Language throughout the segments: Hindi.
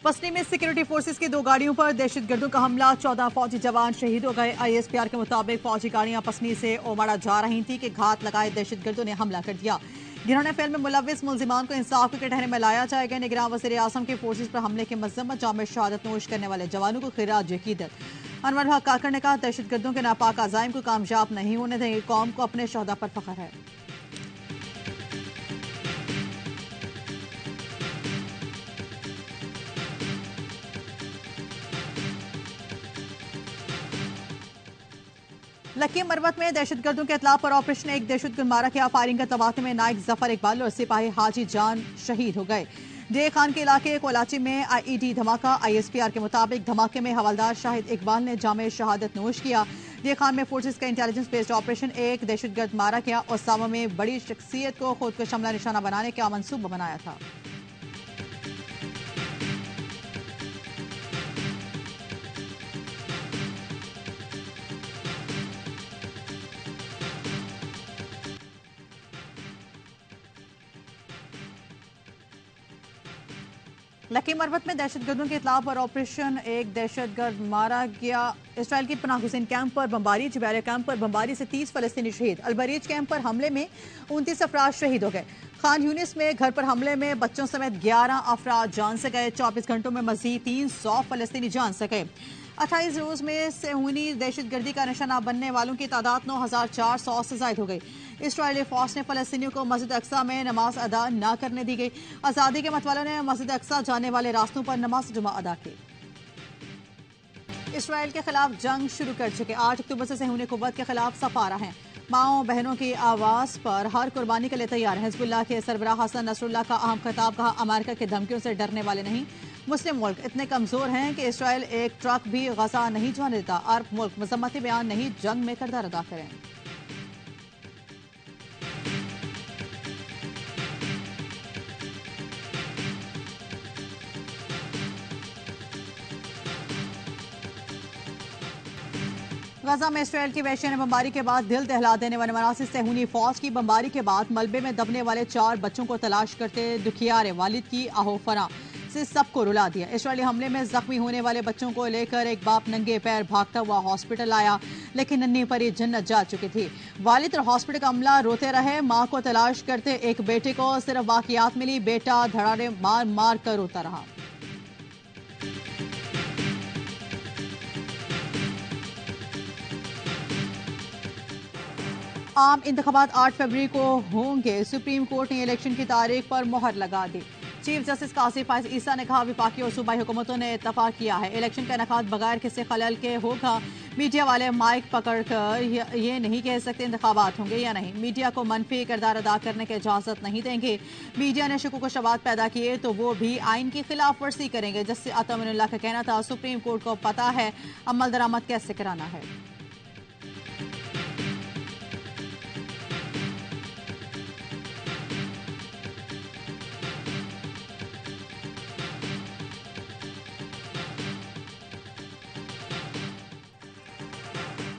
पसनी में सिक्योरिटी फोर्सेस की 2 गाड़ियों पर दहशतगर्दों का हमला, 14 फौजी जवान शहीद हो गए। ISPR के मुताबिक फौजी गाड़ियां पसनी से ओमाड़ा जा रही थी कि घात लगाए दहशतगर्दों ने हमला कर दिया। घिनौने फेल में मुलविस मुलजिमान को इंसाफ के ठहरे में लाया जाएगा। निगरान वज़ीर आज़म के फोर्सेस पर हमले की मज़म्मत, जाम शहादत नोश करने वाले जवानों को खिराज अकीदत। अनवर हक काकड़ ने कहा, दहशतगर्दों के नापाक अज़ाइम को कामयाब नहीं होने देंगे, कौम को अपने शहदा पर फख्र है। लकी मरवत में दहशतगर्दों के इतला पर ऑपरेशन, एक दहशतगर्द मारा गया। फायरिंग के तबादले में नाइक जफर इकबाल और सिपाही हाजी जान शहीद हो गए। जे खान के इलाके कोलाची में IED धमाका। ISPR के मुताबिक धमाके में हवलदार शाहिद इकबाल ने जामे शहादत नोश किया। जे खान में फोर्सेस का इंटेलिजेंस बेस्ड ऑपरेशन, एक दहशतगर्द मारा गया और सामा में बड़ी शख्सियत को खुद को हमला निशाना बनाने का मंसूबा बनाया था। लकी मरवत में दहशतगर्दों के इतला पर ऑपरेशन, एक दहशतगर्द मारा गया। इसराइल की पनाह हुसैन कैंप पर बमबारी, जबैलिया कैंप पर बमबारी से 30 फलस्तीनी शहीद। अलबरीज कैंप पर हमले में 29 अफराद शहीद हो गए। खान यूनिस में घर पर हमले में बच्चों समेत 11 अफराद जान से गए। 24 घंटों में मजीद 300 फलस्तीनी जान से गए। 28 रोज में सेहूनी दहशतगर्दी का निशाना बनने वालों की तादाद 9400 से जायद हो गई। इसराइली फौज ने फलस्तीनियों को मस्जिद अक्सा में नमाज अदा न करने दी गई। आज़ादी के मतवालों ने मस्जिद अक्सा जाने वाले रास्तों पर नमाज जुमा अदा की। इसराइल के खिलाफ जंग शुरू कर चुके 8 अक्टूबर से सेहूनी कुव्वत के खिलाफ सफारा हैं। माओ बहनों की आवाज पर हर कुर्बानी के लिए तैयार है। हिजबुल्लाह के सरबराह हसन नसरुल्लाह का अहम खिताब, कहा अमेरिका की धमकियों से डरने वाले नहीं। मुस्लिम मुल्क इतने कमजोर हैं कि इसराइल एक ट्रक भी गजा नहीं जाने देता। अरब मुल्क मजम्मती बयान नहीं, जंग में किरदार अदा करें। गजा में इसराइल की वहशियाना बमबारी के बाद दिल दहला देने वाले मनासिर, सेहूनी फौज की बमबारी के बाद मलबे में दबने वाले 4 बच्चों को तलाश करते दुखियार वालिद की आहोफना से सबको रुला दिया। इसराइली हमले में जख्मी होने वाले बच्चों को लेकर एक बाप नंगे पैर भागता हुआ हॉस्पिटल आया, लेकिन नन्ही परी जन्नत जा चुकी थी। वालिद और हॉस्पिटल का अमला रोते रहे। मां को तलाश करते एक बेटे को सिर्फ वाकियात मिली, बेटा धड़ाने मार मार कर रोता रहा। आम इंतखाबात 8 फरवरी को होंगे। सुप्रीम कोर्ट ने इलेक्शन की तारीख पर मोहर लगा दी। चीफ जस्टिस कासिम फाइज ईसा ने कहा, विफाकी और सूबाई हुकूमतों ने इत्तफाक किया है, इलेक्शन का इनेकाद बगैर किसी खलल के होगा। मीडिया वाले माइक पकड़कर ये नहीं कह सकते इंतखाबात होंगे या नहीं। मीडिया को मनफी किरदार अदा करने की इजाजत नहीं देंगे। मीडिया ने शकूक व शबात पैदा किए तो वो भी आइन की खिलाफ वर्जी करेंगे। जस्टिस अतामिनुल्लाह का कहना था, सुप्रीम कोर्ट को पता है अमल दरामद कैसे कराना है।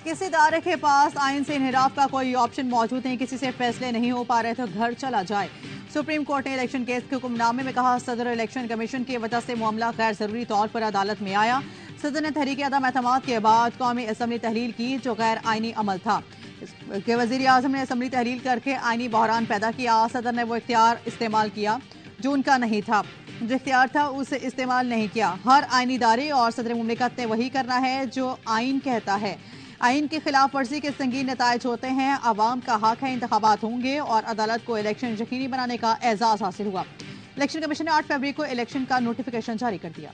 किसी इदारे के पास आइन से इनहराफ का कोई ऑप्शन मौजूद नहीं, किसी से फैसले नहीं हो पा रहे तो घर चला जाए। सुप्रीम कोर्ट ने इलेक्शन केस के हुक्मनामे में कहा, सदर इलेक्शन कमीशन की वजह से मामला गैर जरूरी तौर पर अदालत में आया। सदर ने तहरीक अदम एतमाद के बाद कौमी असम्बली तहलील की, जो गैर आइनी अमल था। वज़ीर आज़म ने असम्बली तहलील करके आइनी बहरान पैदा किया। सदर ने वो इख्तियार इस्तेमाल किया जो उनका नहीं था, जो इख्तियार था उसे इस्तेमाल नहीं किया। हर आइनी इदारे और सदर मुमलिकत ने वही करना है जो आइन कहता है। आइन की खिलाफ वर्जी के संगीन नतायज होते हैं। अवाम का हक है, इंतखाबात होंगे और अदालत को इलेक्शन यकीनी बनाने का एजाज हासिल हुआ। इलेक्शन कमीशन ने 8 फरवरी को इलेक्शन का नोटिफिकेशन जारी कर दिया।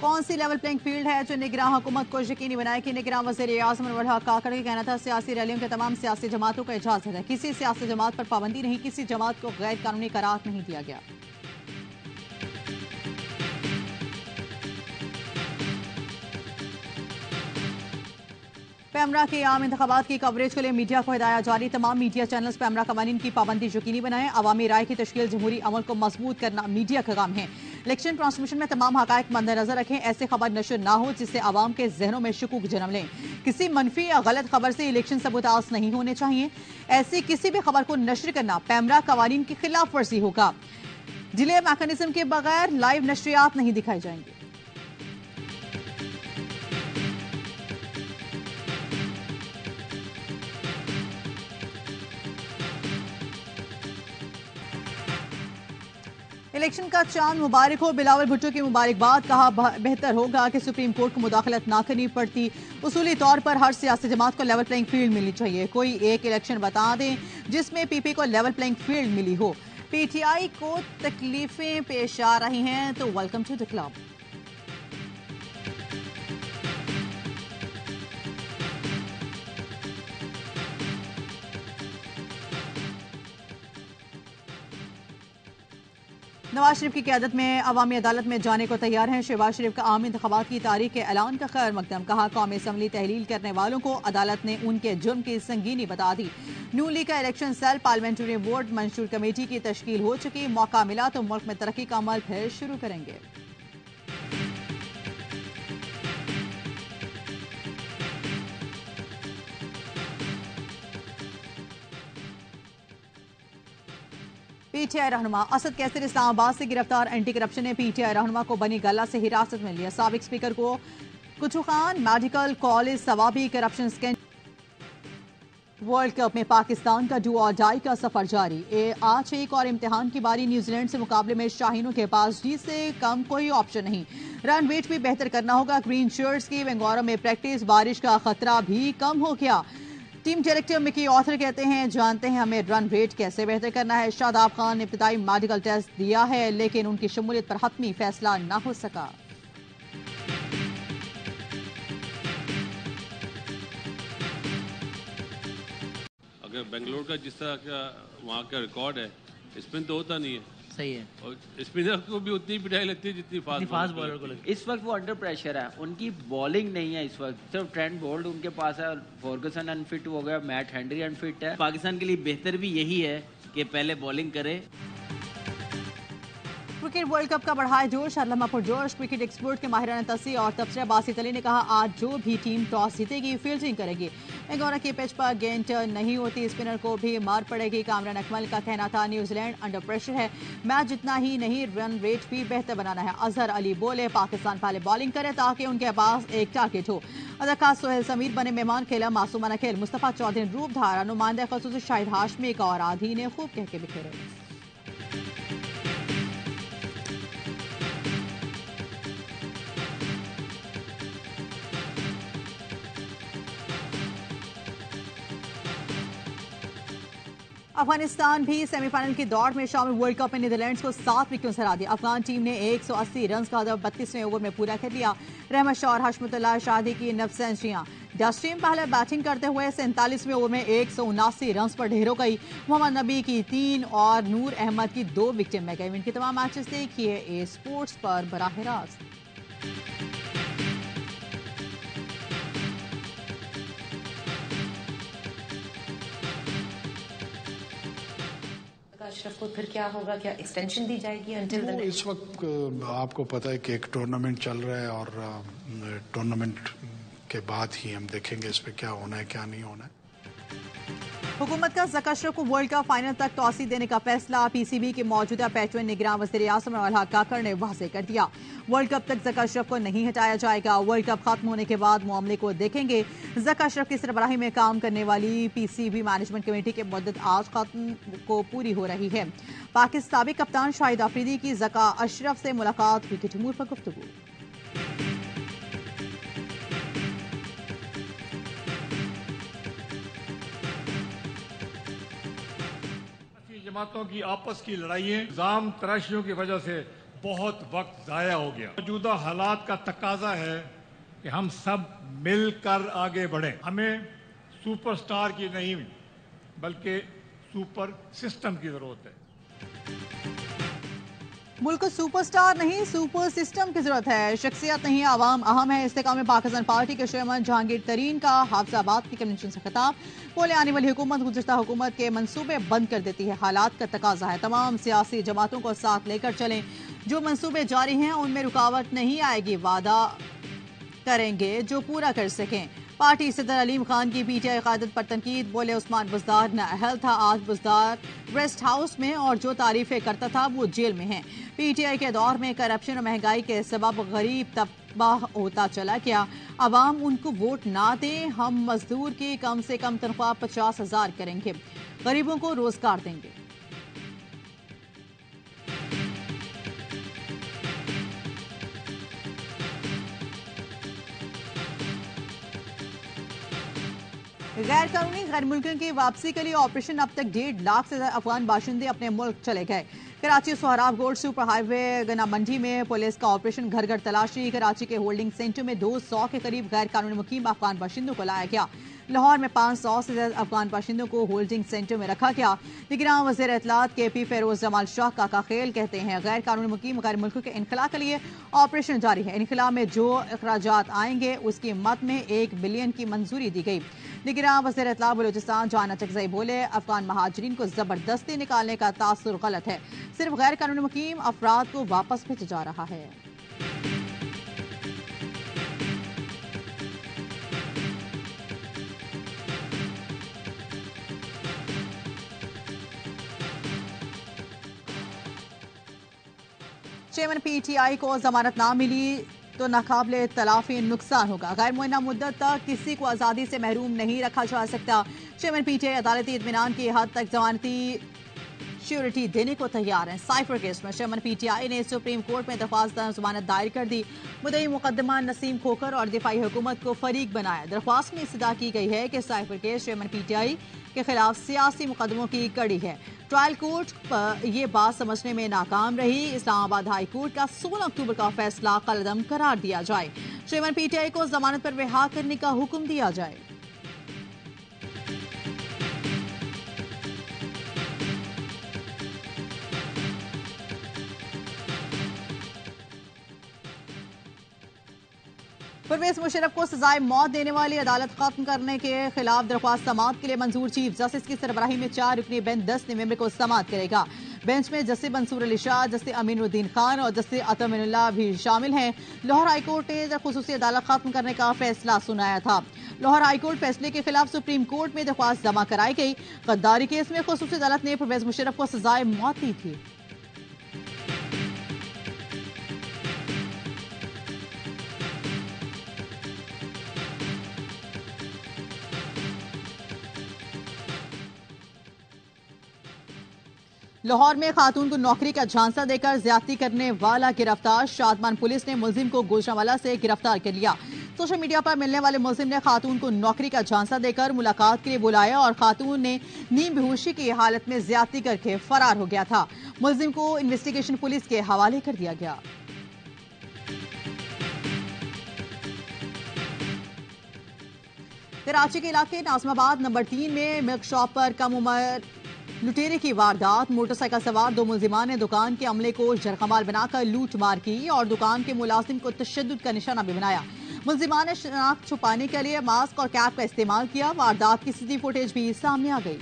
कौन सी लेवल प्लेइंग फील्ड है जो निगरान हुकूमत को यकीनी बनाए कि निगरान वज़ीर आज़म अनवर हक काकड़ का कहना था, सियासी रैलियों के तमाम सियासी जमातों को इजाजत है, किसी सियासी जमात पर पाबंदी नहीं, किसी जमात को गैर कानूनी करार नहीं दिया गया। पैमरा के आम इंतखाबात की कवरेज के लिए मीडिया को हिदायत जारी। तमाम मीडिया चैनल्स पैमरा कवानीन की पाबंदी यकीनी बनाएं। अवामी राय की तश्कील जमहूरी अमल को मजबूत करना मीडिया का काम है। इलेक्शन ट्रांसमिशन में तमाम हकायक मद्देनजर रखें। ऐसे खबर नशर ना हो जिससे आवाम के जहनों में शुकूक जन्म लें। किसी मनफी या गलत खबर से इलेक्शन सबूतास नहीं होने चाहिए। ऐसी किसी भी खबर को नशर करना पैमरा कवानीन की खिलाफ वर्जी होगा। डिले मैकेनिज्म के बगैर लाइव नशरियात नहीं दिखाई जाएंगे। इलेक्शन का चांद मुबारक हो। बिलावल भुट्टो की मुबारकबाद। कहा बेहतर होगा कि सुप्रीम कोर्ट को मुदाखलत ना करनी पड़ती। उसूली तौर पर हर सियासी जमात को लेवल प्लेइंग फील्ड मिलनी चाहिए। कोई एक इलेक्शन बता दें जिसमें पीपी को लेवल प्लेइंग फील्ड मिली हो। पीटीआई को तकलीफें पेश आ रही हैं तो welcome to the club. Nawaz Sharif की क़यादत में अवामी अदालत में जाने को तैयार हैं। शहबाज शरीफ का आम इंतखाबात की तारीख के ऐलान का खैर मकदम। कहा कौमी असम्बली तहलील करने वालों को अदालत ने उनके जुर्म की संगीनी बता दी। नून लीग का इलेक्शन सेल पार्लियामेंट्री बोर्ड मंशूर कमेटी की तश्कील हो चुकी। मौका मिला तो मुल्क में तरक्की का अमल फिर शुरू करेंगे। पीटीआई रहनुमा असद कैसर इस्लामाबाद से गिरफ्तार। एंटी करप्शन ने पीटीआई रहनुमा को बनी गल्ला से हिरासत में लिया। साबिक स्पीकर को कुचू Khan medical college Swabi corruption scandal. World cup में पाकिस्तान का डू और डाई का सफर जारी। आज एक और इम्तिहान की बारी। न्यूजीलैंड से मुकाबले में शाहीनों के पास जीत से कम कोई ऑप्शन नहीं। रन रेट भी बेहतर करना होगा। ग्रीन शर्ट्स की बेंगौरा में प्रैक्टिस। बारिश का खतरा भी कम हो गया। टीम डायरेक्टर मिकी ऑथर कहते हैं जानते हैं हमें रन रेट कैसे बेहतर करना है। शादाब खान ने इब्तिदाई मेडिकल टेस्ट दिया है लेकिन उनकी शमूलियत पर हतमी फैसला न हो सका। अगर बेंगलोर का जिस तरह का वहाँ का रिकॉर्ड है, स्पिन तो होता नहीं है। सही है। और स्पिनर को भी उतनी पिटाई लगती है जितनी फास्ट बॉलर को लगती है। इस वक्त वो अंडर प्रेशर है। उनकी बॉलिंग नहीं है इस वक्त। सिर्फ ट्रेंट बोल्ट उनके पास है। फॉर्गसन अनफिट हो गया। मैट हेनरी अनफिट है। पाकिस्तान के लिए बेहतर भी यही है कि पहले बॉलिंग करे। क्रिकेट वर्ल्ड कप का बढ़ाए जोश। अल्लामा पुरजोश। क्रिकेट एक्सपर्ट के माहिराना तस्सी और तबसरा बासित अली ने कहा आज जो भी टीम टॉस जीतेगी फील्डिंग करेगी। बेंगौरा की पिच पर गेंद टर्न नहीं होती। स्पिनर को भी मार पड़ेगी। कामरान अकमल का कहना था न्यूजीलैंड अंडर प्रेशर है। मैच जितना ही नहीं रन रेट भी बेहतर बनाना है। अजहर अली बोले पाकिस्तान पहले बॉलिंग करे ताकि उनके पास एक टारगेट हो। अदाकार सोहेल समीर बने मेहमान। खेला मासूमाना खेल। मुस्तफा चौधरी रूप धारा। नुमाइंदा खसूसी शाहिद हाशमी और आधी ने खूब कह के बिखेरे। अफगानिस्तान भी सेमीफाइनल की दौड़ में शामिल। वर्ल्ड कप में नीदरलैंड्स को 7 विकेटों से हरा दिया। अफगान टीम ने 180 रन का हदफ 32वें ओवर में पूरा कर लिया। रहमत शाह और हशमतुल्लाह शादी की 9 सेंचुरियां। डस्ट टीम पहले बैटिंग करते हुए 47वें ओवर में 179 रन पर ढेर हो गई। मोहम्मद नबी की 3 और नूर अहमद की 2 विकेटें में गई। इनके तमाम मैचेस देखिए ए स्पोर्ट्स पर बराह रास्त। अशरफ को फिर क्या होगा? क्या एक्सटेंशन दी जाएगी अंटिल द इस वक्त आपको पता है कि एक टूर्नामेंट चल रहा है और टूर्नामेंट के बाद ही हम देखेंगे इस पे क्या होना है क्या नहीं होना है। हुकूमत का ज़का अशरफ को वर्ल्ड कप फाइनल तक तौसी देने का फैसला। पीसीबी के मौजूदा पैटर्न निगरान वज़ीर आज़म अल-हक काकर ने वाज़ेह कर दिया। वर्ल्ड कप तक ज़का अशरफ को नहीं हटाया जाएगा। वर्ल्ड कप खत्म होने के बाद मामले को देखेंगे। ज़का अशरफ की सरबराही में काम करने वाली पीसीबी मैनेजमेंट कमेटी की मुद्दत आज खत्म को पूरी हो रही है। पाकिस्तान साबिक कप्तान शाहिद अफरीदी की ज़का अशरफ से मुलाकात। क्रिकेट अमूर पर गुफ्तगू। जमातों की आपस की लड़ाइयाँ इल्जाम तराशियों की वजह से बहुत वक्त जाया हो गया। मौजूदा हालात का तकाजा है कि हम सब मिलकर आगे बढ़ें। हमें सुपरस्टार की नहीं बल्कि सुपर सिस्टम की जरूरत है। मुल्क को सुपरस्टार नहीं सुपर सिस्टम की जरूरत है, शख्सियत नहीं आवाम अहम है। इस्तेकाम में पाकिस्तान पार्टी के चेयरमैन जहांगीर तरीन का हाफजाबाद की कन्वेंशन से खिताब। बोले आने वाली हुकूमत गुज़श्ता हुकूमत के मंसूबे बंद कर देती है, हालात का तकाजा है। तमाम सियासी जमातों को साथ लेकर चलें, जो मंसूबे जारी हैं उनमें रुकावट नहीं आएगी, वादा करेंगे जो पूरा कर सकें। पार्टी सदर अलीम खान की पीटीआई क़यादत पर तनकीद। बोले उस्मान बुज़दार नाअहल था, आज बुज़दार रेस्ट हाउस में और जो तारीफें करता था वो जेल में है। पीटीआई के दौर में करप्शन और महंगाई के सबब गरीब तबाह होता चला गया, अवाम उनको वोट ना दे। हम मजदूर की कम से कम तनख्वाह 50,000 करेंगे, गरीबों को रोजगार देंगे। गैर कानूनी गैर मुल्कियों की वापसी के लिए ऑपरेशन अब तक 1.5 लाख से ज्यादा अफगान बाशिंदे अपने मुल्क चले गए। Karachi Sohrab gold super highway गना मंडी में पुलिस का ऑपरेशन घर घर तलाशी। कराची के होल्डिंग सेंटर में 200 के करीब गैर कानूनी मुकीम अफगान बाशिंदों को लाया गया। लाहौर में 500 से ज्यादा अफगान बाशिंदों को होल्डिंग सेंटर में रखा गया। निगरान वज़ीर इत्तलात KP फेरोज जमाल शाह काका खेल कहते हैं गैर कानूनी मुकीम गैर मुल्कों के इनखला के लिए ऑपरेशन जारी है। इनखला में जो अखराजात आएंगे उसकी मद में 1 बिलियन की मंजूरी दी गई। निगरान वज़ीर इत्तलात बलूचिस्तान जाना चकजई बोले अफगान महाजरीन को जबरदस्ती निकालने का तासुर गलत है, सिर्फ गैर कानूनी मुकीम अफराद को वापस भेजा जा रहा है। चेयरमैन PTI को जमानत ना मिली तो नाकाबिले तलाफी नुकसान होगा। गैर मुअय्यना मुद्दत तक किसी को आज़ादी से महरूम नहीं रखा जा सकता। चेयरमैन PTI अदालती इत्मीनान की हद तक जमानती श्योरिटी देने को तैयार है। साइफर केस में चेयरमैन PTI ने सुप्रीम कोर्ट में दरख्वास्त जमानत दायर कर दी। मुद्दई मुकदमा नसीम खोखर और दिफाई हुकूमत को फरीक बनाया। दरख्वास्त में इस्तदा की गई है कि साइफर केस चेयरमैन PTI के खिलाफ सियासी मुकदमों की कड़ी है। ट्रायल कोर्ट पर यह बात समझने में नाकाम रही। इस्लामाबाद हाई कोर्ट का 16 अक्टूबर का फैसला कलअदम करार दिया जाए। चेयरमैन PTI को जमानत पर रिहा करने का हुक्म दिया जाए। परवेज मुशर्रफ को सजाए मौत देने वाली अदालत खत्म करने के खिलाफ दरख्वास्त समाअत के लिए मंजूर। चीफ जस्टिस की सरबराही में 4 रुकनी बेंच 10 नवंबर को समाअत करेगा। बेंच में जस्टिस मंसूर अली शाह, जस्टिस अमीनुद्दीन खान और जस्टिस अतमिनुल्लाह भी शामिल हैं। लाहौर हाईकोर्ट ने खुसूसी अदालत खत्म करने का फैसला सुनाया था। लाहौर हाईकोर्ट फैसले के खिलाफ सुप्रीम कोर्ट में दरख्वास्त जमा कराई गई। गद्दारी केस में खुसूसी अदालत ने परवेज मुशर्रफ को सजाए मौत दी थी। लाहौर में खातून को नौकरी का झांसा देकर ज्यादती करने वाला गिरफ्तार। शादमान पुलिस ने मुलजिम को गुजरांवाला से गिरफ्तार कर लिया। सोशल मीडिया पर मिलने वाले मुलजिम ने खातून को नौकरी का झांसा देकर मुलाकात के लिए बुलाया और खातून ने नीम बेहोशी की हालत में ज्यादती करके फरार हो गया था। मुलजिम को इन्वेस्टिगेशन पुलिस के हवाले कर दिया गया। कराची के इलाके नाज़िमाबाद नंबर 3 में मिल्क शॉप पर कम उम्र लुटेरे की वारदात। मोटरसाइकिल सवार 2 मुलजिमान ने दुकान के अमले को जरकमाल बनाकर लूट मार की और दुकान के मुलाजिम को तशद्दुद का निशाना भी बनाया। मुलजिमान ने शनाख्त छुपाने के लिए मास्क और कैप का इस्तेमाल किया। वारदात की सीसीटीवी फुटेज भी सामने आ गई।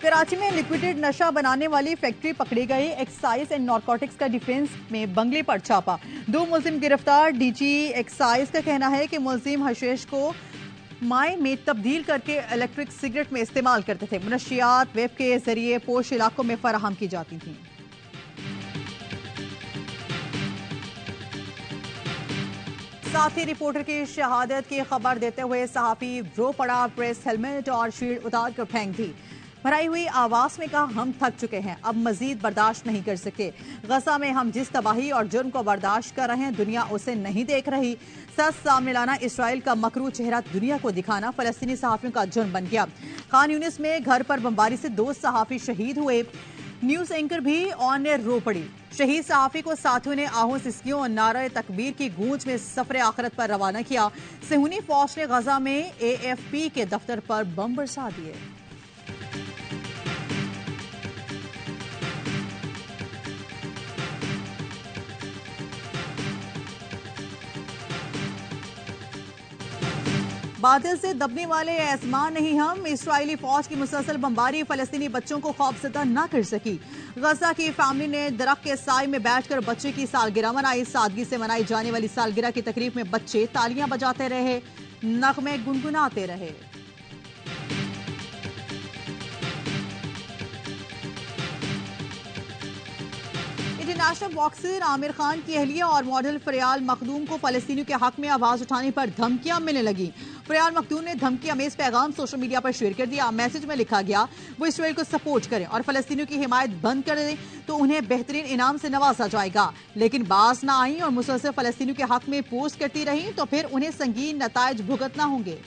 कराची में लिक्विडेड नशा बनाने वाली फैक्ट्री पकड़ी गई। एक्साइज एंड नारकोटिक्स का डिफेंस में बंगले पर छापा। 2 मुलजिम गिरफ्तार। डीजी एक्साइज का कहना है कि मुलजिम हशीश को माए में तब्दील करके इलेक्ट्रिक सिगरेट में इस्तेमाल करते थे। मुनशियात वेब के जरिए पोश इलाकों में फराहम की जाती थी। साथी रिपोर्टर की शहादत की खबर देते हुए सहाफी रो पड़ा। प्रेस हेलमेट और शील्ड उतार कर फेंक दी। भराई हुई आवाज में कहा हम थक चुके हैं, अब मजीद बर्दाश्त नहीं कर सकते। गजा में हम जिस तबाही और जुर्म को बर्दाश्त कर रहे हैं दुनिया उसे नहीं देख रही। सच सामने लाना इसराइल का मकरू चेहरा दुनिया को दिखाना फलस्तीनी सहाफियों का जुर्म बन गया। खान यूनिस में घर पर बमबारी से 2 सहाफी शहीद हुए। न्यूज एंकर भी ऑन एयर रो पड़ी। शहीद सहाफी को साथियों ने आहो सिस्कियों और नारे तकबीर की गूंज में सफरे आखिरत पर रवाना किया। सेहूनी फौज ने गजा में AFP के दफ्तर पर बम बरसा दिए। बादल से दबने वाले आसमान नहीं हम। इस्राएली फौज की मुसलसल बमबारी फलस्तीनी बच्चों को खौफजदा न कर सकी। गजा की फैमिली ने दरख्त के साए में बैठकर बच्चे की सालगिरह मनाई। सादगी से मनाई जाने वाली सालगिरह की तकरीब में बच्चे तालियां बजाते रहे, नगमे गुनगुनाते रहे। इंटरनेशनल बॉक्सर आमिर खान की अहलिया और मॉडल फरियाल मखदूम को फलस्तीनियों के हक में आवाज उठाने पर धमकियां मिलने लगी। फरियाल मखदूम ने धमकी अमेज पैगाम सोशल मीडिया पर शेयर कर दिया। मैसेज में लिखा गया वो इसराइल को सपोर्ट करें और फलस्तीनियों की हिमायत बंद कर दें तो उन्हें बेहतरीन इनाम से नवाजा जाएगा। लेकिन बाज ना आई और मुसलसल फलस्तीनियों के हक में पोस्ट करती रही तो फिर उन्हें संगीन नतायज भुगतना होंगे।